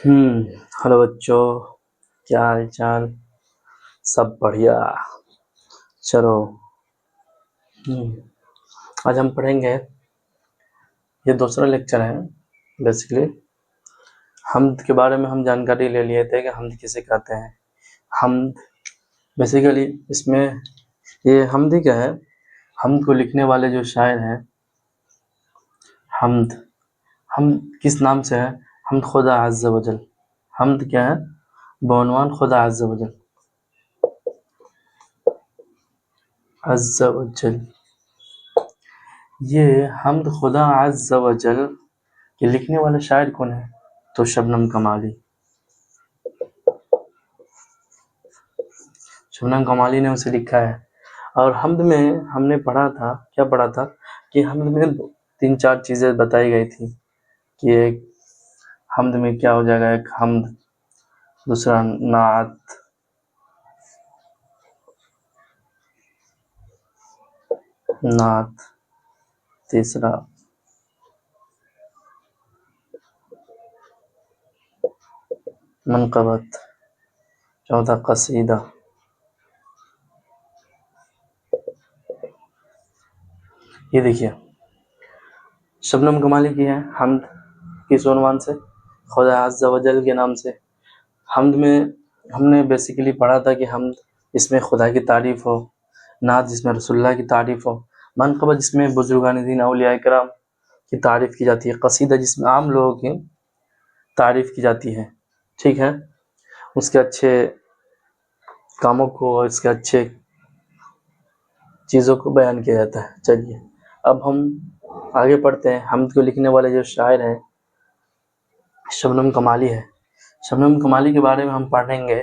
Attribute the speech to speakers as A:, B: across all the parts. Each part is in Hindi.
A: हेलो बच्चों, क्या हाल चाल। सब बढ़िया। चलो, आज हम पढ़ेंगे, ये दूसरा लेक्चर है। बेसिकली हम्द के बारे में हम जानकारी ले लिए थे कि हम्द किसे कहते हैं। हम्द बेसिकली इसमें ये हम्द ही क्या है, हम्द को लिखने वाले जो शायर हैं, हम्द हम किस नाम से है, हम्द खुदा अज़्ज़ वजल। हम्द क्या है, बउनवान खुदा अज़्ज़ वजल, अज़्ज़ वजल। ये हम्द खुदा अज़्ज़ वजल के लिखने वाले शायर कौन है, तो शबनम कमाली। शबनम कमाली ने उसे लिखा है। और हम्द में हमने पढ़ा था, क्या पढ़ा था कि हम्द में 3-4 चीज़ें बताई गई थी कि एक हम्द में क्या हो जाएगा, एक हम्द, दूसरा नात, तीसरा मनक़बत, चौथा कसीदा। ये देखिए, शबनम कमाली की है हम्द, किस उन्वान से, खुदा अज़्ज़ वजल के नाम से। हम्द में हमने बेसिकली पढ़ा था कि हम्द इसमें खुदा की तारीफ़ हो, नात जिसमें रसूलुल्लाह की तारीफ़ हो, मनक़बत जिसमें बुज़ुर्गान दीन औलिया इकराम की तारीफ़ की जाती है, कसीदा जिसमें आम लोगों की तारीफ़ की जाती है। ठीक है, उसके अच्छे कामों को और इसके अच्छे चीज़ों को बयान किया जाता है। चलिए अब हम आगे पढ़ते हैं। हम्द को लिखने वाले जो शायर हैं शबनम कमाली है। शबनम कमाली के बारे में हम पढ़ेंगे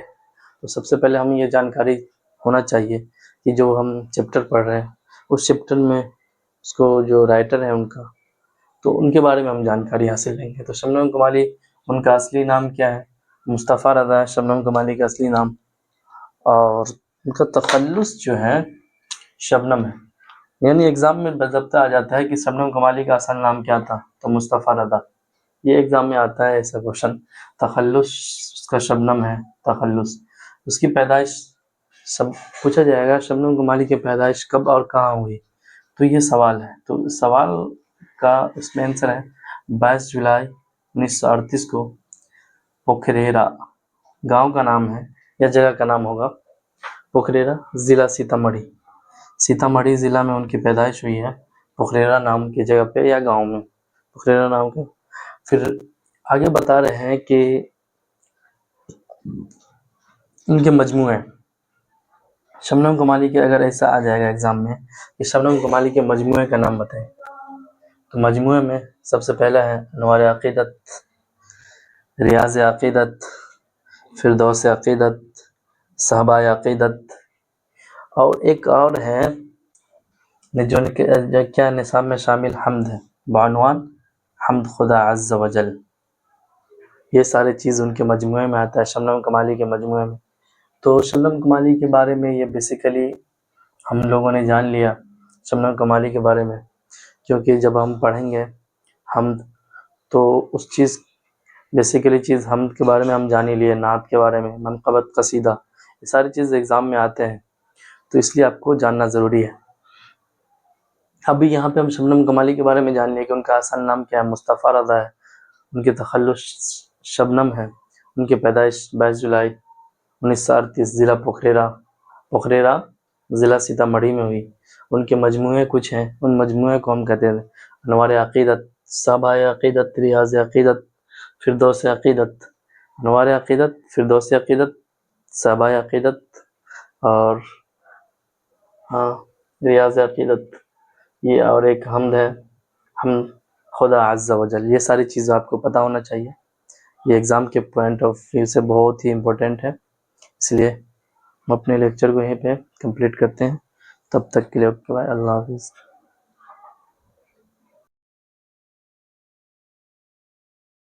A: तो सबसे पहले हमें ये जानकारी होना चाहिए कि जो हम चैप्टर पढ़ रहे हैं उस चैप्टर में उसको जो राइटर है उनका, तो उनके बारे में हम जानकारी हासिल लेंगे। तो शबनम कमाली, उनका असली नाम क्या है, मुस्तफ़ा रज़ा है शबनम कमाली का असली नाम, और उनका तखल्लुस जो है शबनम है। यानी एग्ज़ाम में बज़ाब्ता आ जाता है कि शबनम कमाली का असल नाम क्या था, तो मुस्तफ़ा रज़ा। ये एग्ज़ाम में आता है ऐसा क्वेश्चन। तखल्लुस उसका शबनम है, तखल्लुस। उसकी पैदाइश सब पूछा जाएगा, शबनम कमाली की पैदाइश कब और कहाँ हुई, तो ये सवाल है। तो सवाल का इसमें आंसर है 22 जुलाई 1938 को पोखरेरा गांव का नाम है या जगह का नाम होगा, पोखरेरा, ज़िला सीतामढ़ी ज़िला में उनकी पैदाइश हुई है, पोखरेरा नाम की जगह पे या गांव में, पोखरेरा नाम के। फिर आगे बता रहे हैं कि इनके मजमूए, शबनम कमाली के, अगर ऐसा आ जाएगा एग्ज़ाम में कि शबनम कमाली के मजमूए का नाम बताएं, तो मजमूए में सबसे पहला है अनवार अक़ीदत, रियाज़ अक़ीदत, फ़िरदौस अक़ीदत, सहबा अक़ीदत, और एक और है जो क्या निसाब में शामिल हम्द है, बानवान हम्द खुदा अज़्ज़ वजल। ये सारी चीज़ उनके मजमूए में आता है, शबनम कमाली के मजमूए में। तो शबनम कमाली के बारे में ये बेसिकली हम लोगों ने जान लिया शबनम कमाली के बारे में, क्योंकि जब हम पढ़ेंगे हम्द तो उस चीज़ बेसिकली चीज़ हम्द के बारे में हम जान ही लिए, नात के बारे में, मनक़बत, कसीदा, ये सारी चीज़ एग्ज़ाम में आते हैं, तो इसलिए आपको जानना ज़रूरी है। अभी यहाँ पे हम शबनम कमाली के बारे में जान लिए कि उनका असल नाम क्या है, मुस्तफ़ा रज़ा है, उनकी तखल्लुस शबनम है, उनकी पैदाइश 22 जुलाई 1938 ज़िला पोखरेरा ज़िला सीतामढ़ी में हुई। उनके मजमूए कुछ हैं, उन मजमूए को हम कहते हैं अनवार अक़ीदत, सहबा अक़ीदत, रियाज़ अक़ीदत, फ़िरदौस अक़ीदत। अनवार अक़ीदत, फ़िरदौस अक़ीदत, सहबा अक़ीदत और रियाज़ अक़ीदत, ये और एक हम्द है, हम्द खुदा अज़्ज़ वजल। ये सारी चीज़ें आपको पता होना चाहिए, ये एग्ज़ाम के पॉइंट ऑफ व्यू से बहुत ही इम्पोर्टेंट है। इसलिए हम अपने लेक्चर को यहीं पे कंप्लीट करते हैं। तब तक के लिए ओके बाय, अल्लाह हाफ़िज़।